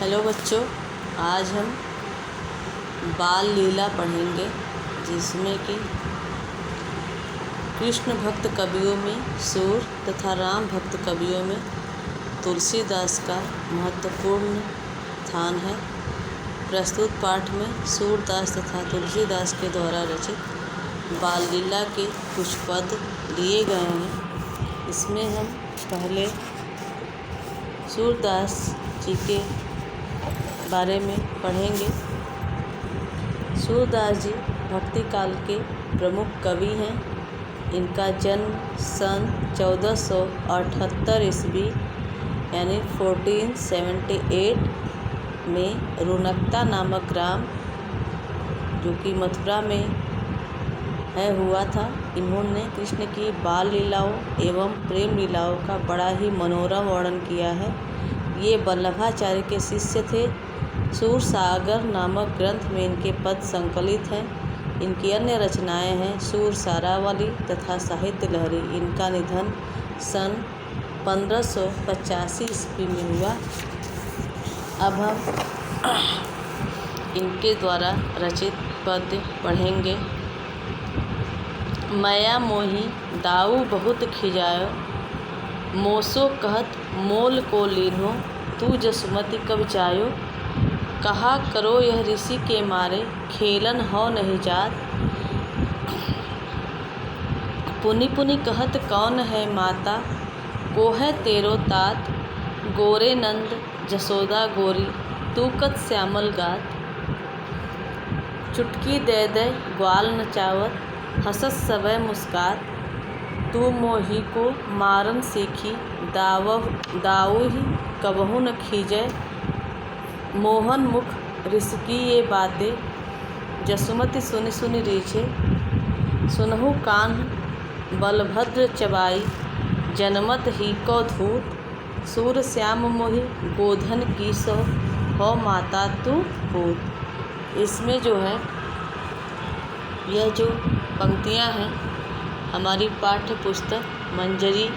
Hello बच्चों, आज हम बाल लीला पढ़ेंगे जिसमें कि कृष्ण भक्त कवियों में सूर तथा राम भक्त कवियों में तुलसीदास का महत्वपूर्ण स्थान है। प्रस्तुत पाठ में सूरदास तथा तुलसीदास के द्वारा रचित बाल लीला के कुछ पद लिए गए हैं। इसमें हम पहले सूरदास जी के बारे में पढ़ेंगे। सूरदास जी भक्ति काल के प्रमुख कवि हैं। इनका जन्म सन 1478 ईस्वी यानी 1478 में रुनकता नामक ग्राम जो कि मथुरा में हुआ था। इन्होंने कृष्ण की बाल लीलाओं एवं प्रेम लीलाओं का बड़ा ही मनोरम वर्णन किया है। ये वल्लभाचार्य के शिष्य थे। सूरसागर नामक ग्रंथ में इनके पद संकलित हैं। इनकी अन्य रचनाएं हैं सूर सारावली तथा साहित्य लहरी। इनका निधन सन 1585 ईस्वी में हुआ। अब हम इनके द्वारा रचित पद्य पढ़ेंगे। मैया मोही दाऊ बहुत खिजायो, मोसो कहत मोल को लीन्हो, तू जसुमति कब जायो। कहा करो यह ऋषि के मारे, खेलन हो नहीं जात। पुनि पुनि कहत कौन है माता, को है तेरो तात। गोरे नंद जसोदा गोरी, तू कत श्यामल गात। चुटकी दे दे ग्वाल नचावत, हसत सवै मुस्कात। तू मोही को मारन सीखी, दाऊ ही कबहू न खींचे। मोहन मुख रिसकी ये बातें, जसुमति सुनि सुनि रीछे। सुनहु कान बलभद्र चबाई, जनमत ही को धूत। सूर श्याम मोहि गोधन की सो, हो माता तू पूत। इसमें जो है यह जो पंक्तियां हैं हमारी पाठ्य पुस्तक मंजरी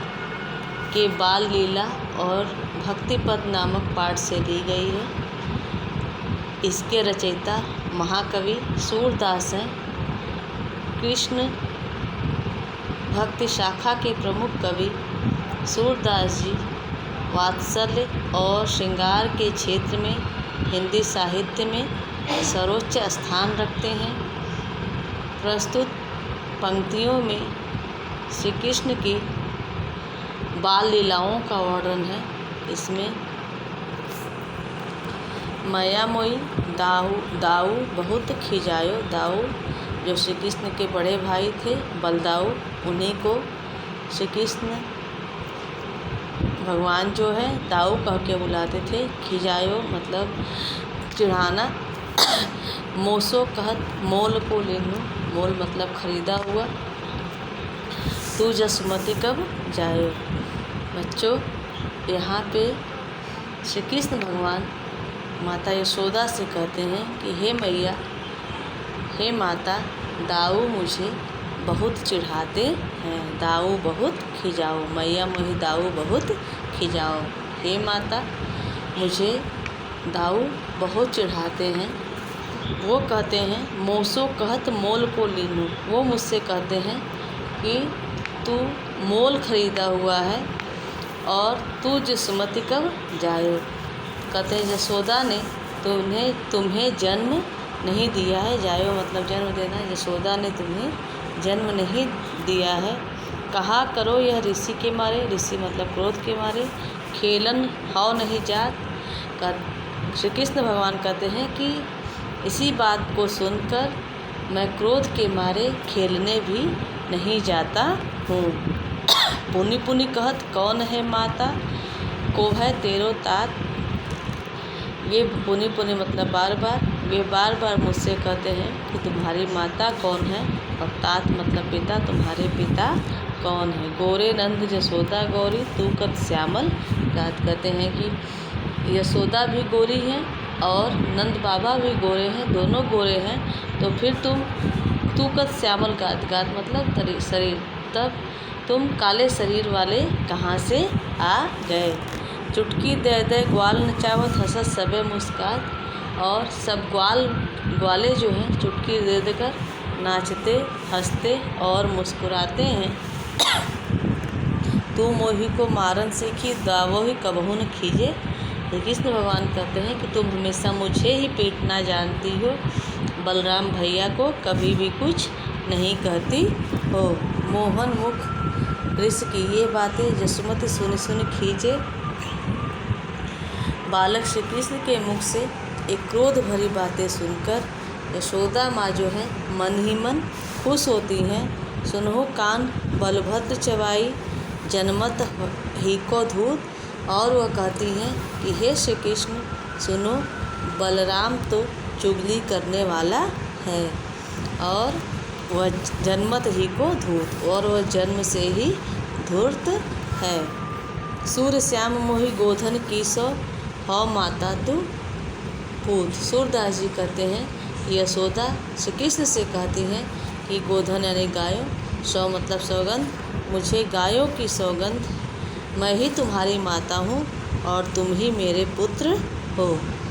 के बाल लीला और भक्तिपद नामक पाठ से ली गई है। इसके रचयिता महाकवि सूरदास हैं। कृष्ण भक्ति शाखा के प्रमुख कवि सूरदास जी वात्सल्य और श्रृंगार के क्षेत्र में हिंदी साहित्य में सर्वोच्च स्थान रखते हैं। प्रस्तुत पंक्तियों में श्री कृष्ण की बाल लीलाओं का वर्णन है। इसमें मैया मोई दाऊ बहुत खिजायो। दाऊ जो श्री कृष्ण के बड़े भाई थे बलदाऊ, उन्हीं को श्री कृष्ण भगवान जो है दाऊ कह के बुलाते थे। खिजायो मतलब चिढ़ाना। मोसो कहत मोल को लेनो, मोल मतलब खरीदा हुआ। तू जसुमति कब जायो। बच्चों, यहाँ पे श्री कृष्ण भगवान माता यशोदा से कहते हैं कि हे मैया, हे माता, दाऊ मुझे बहुत चिढ़ाते हैं। दाऊ बहुत खिजाओ। मैया मोहि दाऊ बहुत खिजाओ। हे माता, मुझे दाऊ बहुत चिढ़ाते हैं। वो कहते हैं मोसो कहत मोल को लीनो। वो मुझसे कहते हैं कि तू मोल खरीदा हुआ है और तू जसुमति कब जायो। कहते हैं यशोदा ने तुम्हें जन्म नहीं दिया है। जायो मतलब जन्म देना। यशोदा ने तुम्हें जन्म नहीं दिया है। कहा करो यह ऋषि के मारे, ऋषि मतलब क्रोध के मारे। खेलन हो नहीं जात। श्री कृष्ण भगवान कहते हैं कि इसी बात को सुनकर मैं क्रोध के मारे खेलने भी नहीं जाता हूँ। पुनि पुनि कहत कौन है माता, को है तेरो तात। ये पुनि पुनि मतलब बार बार, वे बार बार मुझसे कहते हैं कि तुम्हारी माता कौन है, और तात मतलब पिता, तुम्हारे पिता कौन है। गोरे नंद जसोदा गौरी, तू कत श्यामल गात। कहते हैं कि यशोदा भी गोरी हैं और नंद बाबा भी गोरे हैं, दोनों गोरे हैं, तो फिर तू कत श्यामल गात। गात मतलब शरीर, तब तुम काले शरीर वाले कहाँ से आ गए। चुटकी दे दे ग्वाल नचावत हंसत सबे मुस्कात। और सब ग्वाले जो हैं चुटकी दे देकर नाचते हंसते और मुस्कुराते हैं। तू मोही को मारन सीखी दावो ही कबहू न खींचे। श्री कृष्ण भगवान कहते हैं कि तुम हमेशा मुझे ही पीटना जानती हो, बलराम भैया को कभी भी कुछ नहीं कहती हो। मोहन मुख ऋषि की ये बातें जसुमती सुन सुन खींचे। बालक श्री कृष्ण के मुख से एक क्रोध भरी बातें सुनकर यशोदा माँ जो है मन ही मन खुश होती हैं। सुनहो कान बलभद्र चबाई, जनमत ही को धूत। और वह कहती हैं कि हे श्री कृष्ण सुनो, बलराम तो चुगली करने वाला है और वह जन्मत ही को धूर्त, और वह जन्म से ही धूर्त है। सूर्य श्याम मोहि गोधन की सो, हौ माता तू पूत। सूरदास जी कहते हैं कि यशोदा श्री कृष्ण से कहती हैं कि गोधन यानी गायों, सौ मतलब सौगंध, मुझे गायों की सौगंध, मैं ही तुम्हारी माता हूँ और तुम ही मेरे पुत्र हो।